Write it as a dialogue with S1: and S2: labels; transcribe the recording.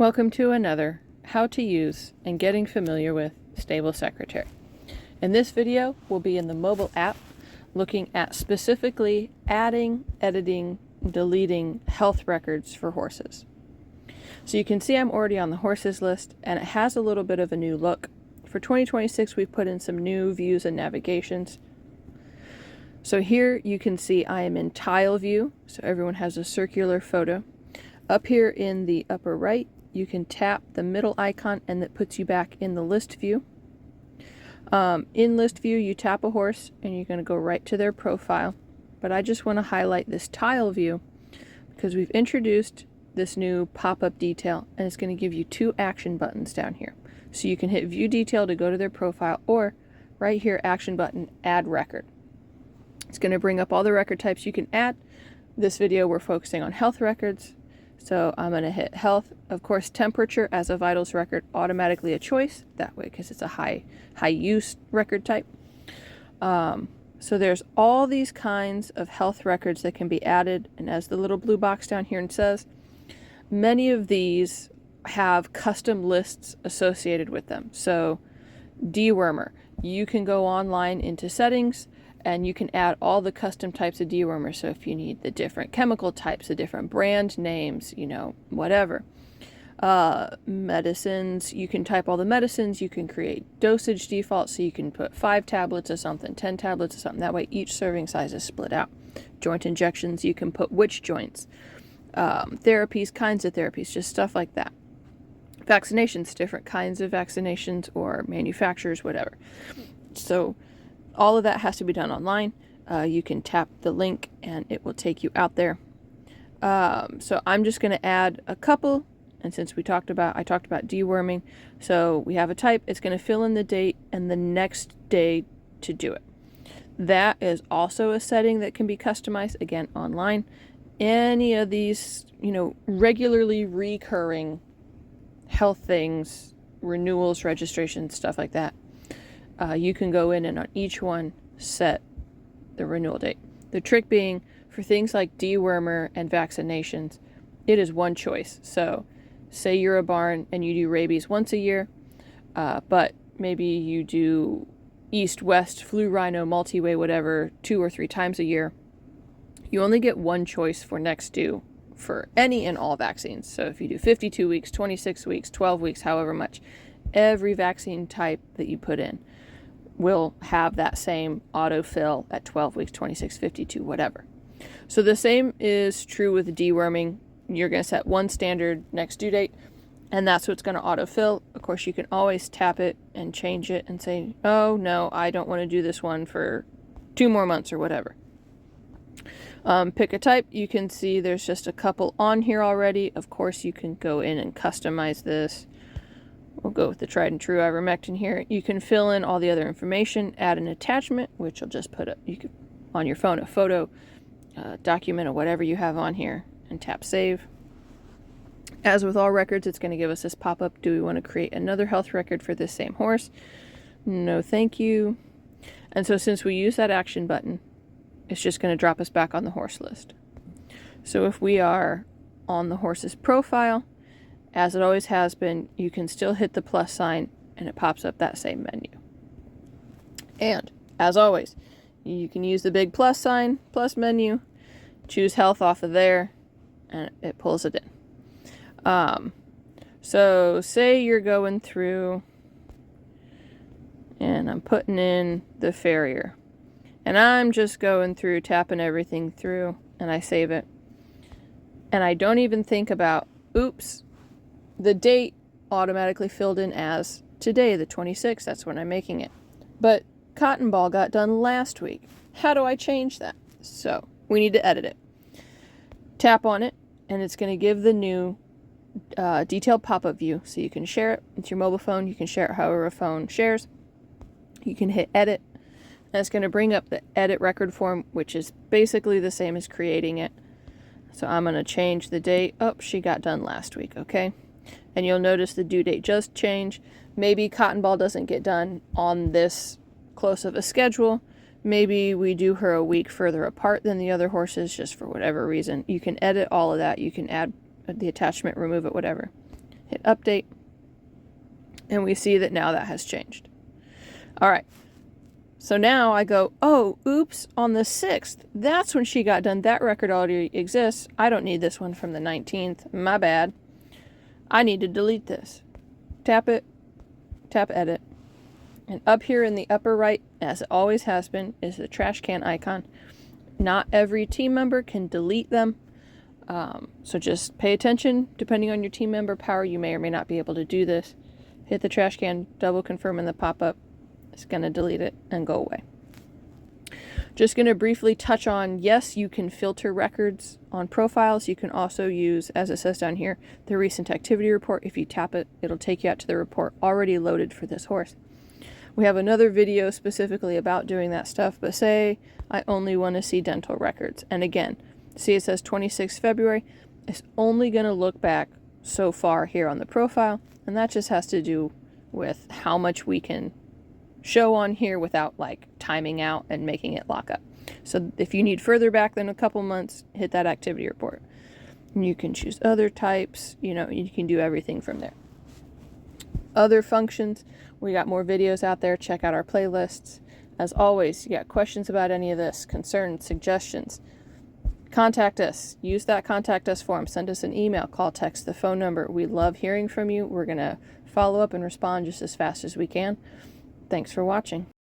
S1: Welcome to another How to Use and Getting Familiar with Stable Secretary. In this video, we'll be in the mobile app looking at specifically adding, editing, deleting health records for horses. So you can see I'm already on the horses list and it has a little bit of a new look. For 2026, we've put in some new views and navigations. So here you can see I am in tile view, so everyone has a circular photo. Up here in the upper right, you can tap the middle icon and that puts you back in the list view. In list view, you tap a horse and you're going to go right to their profile. But I just want to highlight this tile view because we've introduced this new pop-up detail and it's going to give you two action buttons down here. So you can hit view detail to go to their profile, or right here, action button, add record. It's going to bring up all the record types you can add. This video, we're focusing on health records. So I'm going to hit health. Of course, temperature as a vitals record, automatically a choice that way because it's a high use record type. So there's all these kinds of health records that can be added. And as the little blue box down here says, many of these have custom lists associated with them. So dewormer, you can go online into settings and you can add all the custom types of dewormers. So if you need the different chemical types, the different brand names, whatever. Medicines, you can type all the medicines. You can create dosage default, so you can put 5 tablets of something, 10 tablets of something. That way each serving size is split out. Joint injections, you can put which joints. Therapies, kinds of therapies, just stuff like that. Vaccinations, different kinds of vaccinations or manufacturers, whatever. So all of that has to be done online. You can tap the link and it will take you out there. So I'm just going to add a couple. And since I talked about deworming, so we have a type, it's going to fill in the date and the next day to do it. That is also a setting that can be customized, again, online. Any of these, regularly recurring health things, renewals, registrations, stuff like that. You can go in and on each one set the renewal date. The trick being for things like dewormer and vaccinations, it is one choice. So say you're a barn and you do rabies once a year, but maybe you do east, west, flu, rhino, multi-way, whatever, 2 or 3 times a year. You only get one choice for next due for any and all vaccines. So if you do 52 weeks, 26 weeks, 12 weeks, however much, every vaccine type that you put in will have that same autofill at 12 weeks, 26, 52, whatever. So the same is true with deworming. You're going to set one standard next due date, and that's what's going to autofill. Of course, you can always tap it and change it and say, oh, no, I don't want to do this one for 2 more months or whatever. Pick a type. You can see there's just a couple on here already. Of course, you can go in and customize this. We'll go with the tried and true ivermectin here. You can fill in all the other information, add an attachment, which will just put you can on your phone, a photo, document, or whatever you have on here, and tap save. As with all records, it's going to give us this pop-up. Do we want to create another health record for this same horse? No, thank you. And so since we use that action button, it's just going to drop us back on the horse list. So if we are on the horse's profile, as it always has been, you can still hit the plus sign and it pops up that same menu. And as always, you can use the big plus sign, plus menu, choose health off of there, and it pulls it in. So say you're going through and I'm putting in the farrier and I'm just going through, tapping everything through, and I save it. And I don't even think about, oops, the date automatically filled in as today, the 26th. That's when I'm making it. But cotton ball got done last week. How do I change that? So we need to edit it. Tap on it, and it's going to give the new detailed pop-up view. So you can share it. It's your mobile phone. You can share it however a phone shares. You can hit edit, and it's going to bring up the edit record form, which is basically the same as creating it. So I'm going to change the date. Oh, she got done last week. Okay. And you'll notice the due date just changed. Maybe cotton ball doesn't get done on this close of a schedule. Maybe we do her a week further apart than the other horses, just for whatever reason. You can edit all of that. You can add the attachment, remove it, whatever. Hit update, and we see that now that has changed. All right. So now I go, oh, oops, on the 6th, that's when she got done. That record already exists. I don't need this one from the 19th. My bad. I need to delete this. Tap it, tap edit. And up here in the upper right, as it always has been, is the trash can icon. Not every team member can delete them. So just pay attention. Depending on your team member power, you may or may not be able to do this. Hit the trash can, double confirm in the pop-up. It's going to delete it and go away. Just going to briefly touch on, yes, you can filter records on profiles. You can also use, as it says down here, the recent activity report. If you tap it, it'll take you out to the report already loaded for this horse. We have another video specifically about doing that stuff, but say I only want to see dental records. And again, see it says 26 February. It's only going to look back so far here on the profile, and that just has to do with how much we can show on here without like timing out and making it lock up. So if you need further back than a couple months, hit that activity report. And you can choose other types, you can do everything from there. Other functions, we got more videos out there. Check out our playlists. As always, you got questions about any of this, concerns, suggestions, contact us. Use that contact us form. Send us an email, call, text the phone number. We love hearing from you. We're going to follow up and respond just as fast as we can. Thanks for watching.